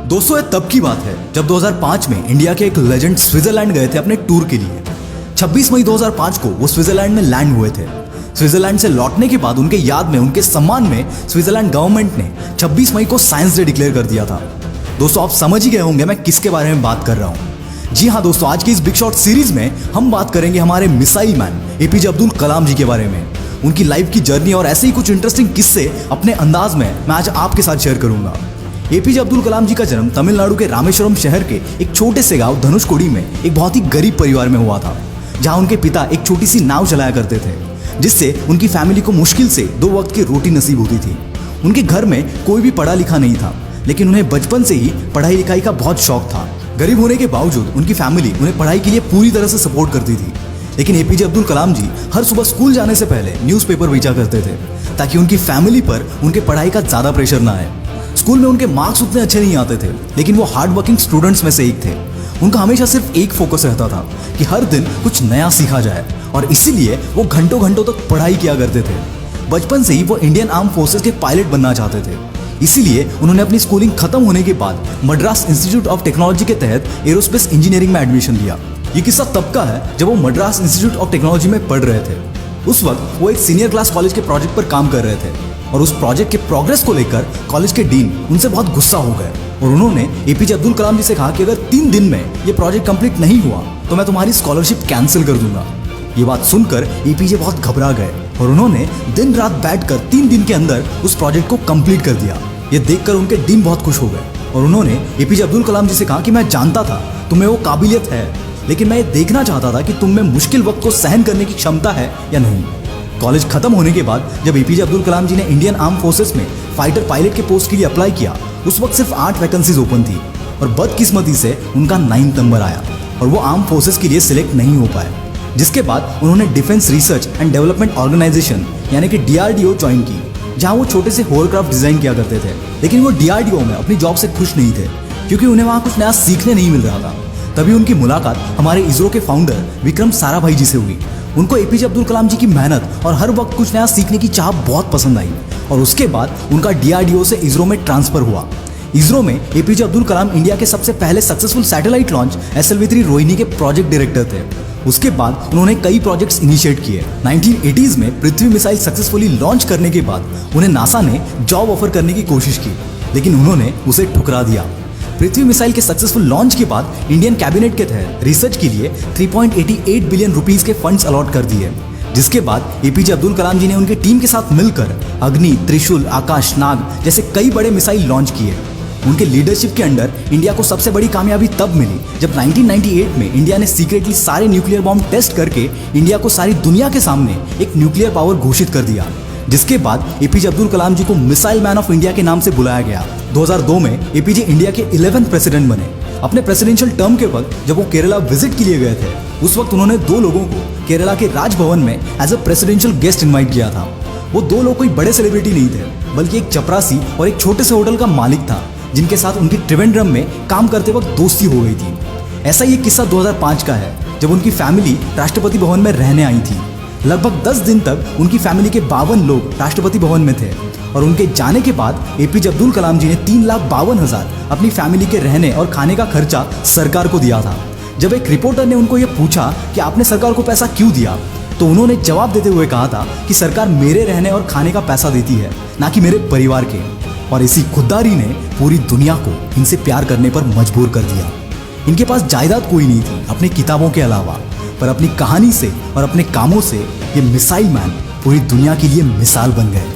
दोस्तों, ये तब की बात है जब 2005 में इंडिया के एक लेजेंड स्विट्जरलैंड गए थे अपने टूर के लिए। 26 मई 2005 को वो स्विट्जरलैंड में लैंड हुए थे। स्विट्जरलैंड से लौटने के बाद उनके याद में, उनके सम्मान में स्विट्जरलैंड गवर्नमेंट ने 26 मई को साइंस डे डिक्लेयर कर दिया था। दोस्तों, आप समझ ही गए होंगे मैं किसके बारे में बात कर रहा हूँ। जी हाँ दोस्तों, आज की इस बिग शॉट सीरीज में हम बात करेंगे हमारे missile man APJ Abdul Kalam जी के बारे में, उनकी लाइफ की जर्नी और ऐसे ही कुछ इंटरेस्टिंग किस्से अपने अंदाज में मैं आज आपके साथ शेयर करूंगा। एपीजे अब्दुल कलाम जी का जन्म तमिलनाडु के रामेश्वरम शहर के एक छोटे से गांव धनुषकोडी में एक बहुत ही गरीब परिवार में हुआ था, जहां उनके पिता एक छोटी सी नाव चलाया करते थे, जिससे उनकी फैमिली को मुश्किल से 2 वक्त की रोटी नसीब होती थी। उनके घर में कोई भी पढ़ा लिखा नहीं था, लेकिन उन्हें बचपन से ही पढ़ाई लिखाई का बहुत शौक था। गरीब होने के बावजूद उनकी फैमिली उन्हें पढ़ाई के लिए पूरी तरह से सपोर्ट करती थी। लेकिन एपीजे अब्दुल कलाम जी हर सुबह स्कूल जाने से पहले न्यूज़पेपर बेचा करते थे, ताकि उनकी फैमिली पर उनके पढ़ाई का ज़्यादा प्रेशर ना आए। स्कूल में उनके मार्क्स उतने अच्छे नहीं आते थे, लेकिन वो हार्ड वर्किंग स्टूडेंट्स में से एक थे। उनका हमेशा सिर्फ एक फोकस रहता था कि हर दिन कुछ नया सीखा जाए, और इसीलिए वो घंटों घंटों तक पढ़ाई किया करते थे। बचपन से ही वो इंडियन आर्म फोर्सेस के पायलट बनना चाहते थे, इसीलिए उन्होंने अपनी स्कूलिंग खत्म होने के बाद मद्रास इंस्टीट्यूट ऑफ टेक्नोलॉजी के तहत एरोस्पेस इंजीनियरिंग में एडमिशन लिया। ये किस्सा तब का है जब वो मद्रास इंस्टीट्यूट ऑफ टेक्नोलॉजी में पढ़ रहे थे। उस वक्त वो एक सीनियर क्लास कॉलेज के प्रोजेक्ट पर काम कर रहे थे, और उस प्रोजेक्ट के प्रोग्रेस को लेकर कॉलेज के डीन उनसे बहुत गुस्सा हो गए, और उन्होंने एपीजे अब्दुल कलाम जी से कहा कि अगर 3 दिन में ये प्रोजेक्ट कंप्लीट नहीं हुआ तो मैं तुम्हारी स्कॉलरशिप कैंसिल कर दूंगा। ये बात सुनकर एपीजे बहुत घबरा गए, और उन्होंने दिन रात बैठकर 3 दिन के अंदर उस प्रोजेक्ट को कंप्लीट कर दिया। ये देखकर उनके डीन बहुत खुश हो गए, और उन्होंने एपीजे अब्दुल कलाम जी से कहा कि मैं जानता था तुम्हें वो काबिलियत है, लेकिन मैं ये देखना चाहता था कि तुम में मुश्किल वक्त को सहन करने की क्षमता है या नहीं। कॉलेज खत्म होने के बाद जब एपीजे अब्दुल कलाम जी ने इंडियन आर्म फोर्सेस में फाइटर पायलट के पोस्ट के लिए अप्लाई किया, उस वक्त सिर्फ 8 वैकेंसीज ओपन थी, और बदकिस्मती से उनका 9th नंबर आया और वो आर्म फोर्सेस के लिए सिलेक्ट नहीं हो पाए। जिसके बाद उन्होंने defence research and development organisation यानी कि डीआरडीओ ज्वाइन की, जहां वो छोटे से होवरक्राफ्ट डिजाइन किया करते थे। लेकिन वो डीआरडीओ में अपनी जॉब से खुश नहीं थे, क्योंकि उन्हें वहां कुछ नया सीखने नहीं मिल रहा था। तभी उनकी मुलाकात हमारे इसरो के फाउंडर विक्रम साराभाई जी से हुई। उनको एपीजे अब्दुल कलाम जी की मेहनत और हर वक्त कुछ नया सीखने की चाह बहुत पसंद आई, और उसके बाद उनका डीआरडीओ से इसरो में ट्रांसफर हुआ। इसरो में एपीजे अब्दुल कलाम इंडिया के सबसे पहले successful satellite launch SLV-3 Rohini के प्रोजेक्ट डायरेक्टर थे। उसके बाद उन्होंने कई प्रोजेक्ट्स इनिशिएट किए। 1980s में पृथ्वी मिसाइल सक्सेसफुली लॉन्च करने के बाद उन्हें नासा ने जॉब ऑफर करने की कोशिश की, लेकिन उन्होंने उसे ठुकरा दिया। पृथ्वी मिसाइल के सक्सेसफुल लॉन्च के बाद इंडियन कैबिनेट के तहत रिसर्च के लिए 3.88 बिलियन रुपीस के फंड्स अलॉट कर दिए, जिसके बाद एपीजे अब्दुल कलाम जी ने उनकी टीम के साथ मिलकर अग्नि, त्रिशूल, आकाश नाग जैसे कई बड़े मिसाइल लॉन्च किए। उनके लीडरशिप के अंडर इंडिया को सबसे बड़ी कामयाबी तब मिली जब 1998 में इंडिया ने सीक्रेटली सारे न्यूक्लियर बॉम्ब टेस्ट करके इंडिया को सारी दुनिया के सामने एक न्यूक्लियर पावर घोषित कर दिया, जिसके बाद एपीजे अब्दुल कलाम जी को मिसाइल मैन ऑफ इंडिया के नाम से बुलाया गया। 2002 में एपीजे इंडिया के 11th प्रेसिडेंट बने। अपने प्रेसिडेंशियल टर्म के वक्त जब वो केरला विजिट के लिए गए थे, उस वक्त उन्होंने 2 लोगों को केरला के राजभवन में as a presidential guest invite किया था। वो 2 लोग कोई बड़े सेलिब्रिटी नहीं थे, बल्कि एक चपरासी और एक छोटे से होटल का मालिक था, जिनके साथ उनकी त्रिवेंद्रम में काम करते वक्त दोस्ती हो गई थी। ऐसा ही एक किस्सा 2005 का है, जब उनकी फैमिली राष्ट्रपति भवन में रहने आई थी। लगभग 10 दिन तक उनकी फैमिली के 52 लोग राष्ट्रपति भवन में थे, और उनके जाने के बाद एपीजे अब्दुल कलाम जी ने 3,52,000 अपनी फैमिली के रहने और खाने का खर्चा सरकार को दिया था। जब एक रिपोर्टर ने उनको ये पूछा कि आपने सरकार को पैसा क्यों दिया, तो उन्होंने जवाब देते हुए कहा था कि सरकार मेरे रहने और खाने का पैसा देती है, ना कि मेरे परिवार के। और इसी खुददारी ने पूरी दुनिया को इनसे प्यार करने पर मजबूर कर दिया। इनके पास जायदाद कोई नहीं थी अपनी किताबों के अलावा, पर अपनी कहानी से और अपने कामों से ये मिसाइल मैन पूरी दुनिया के लिए मिसाल बन गए।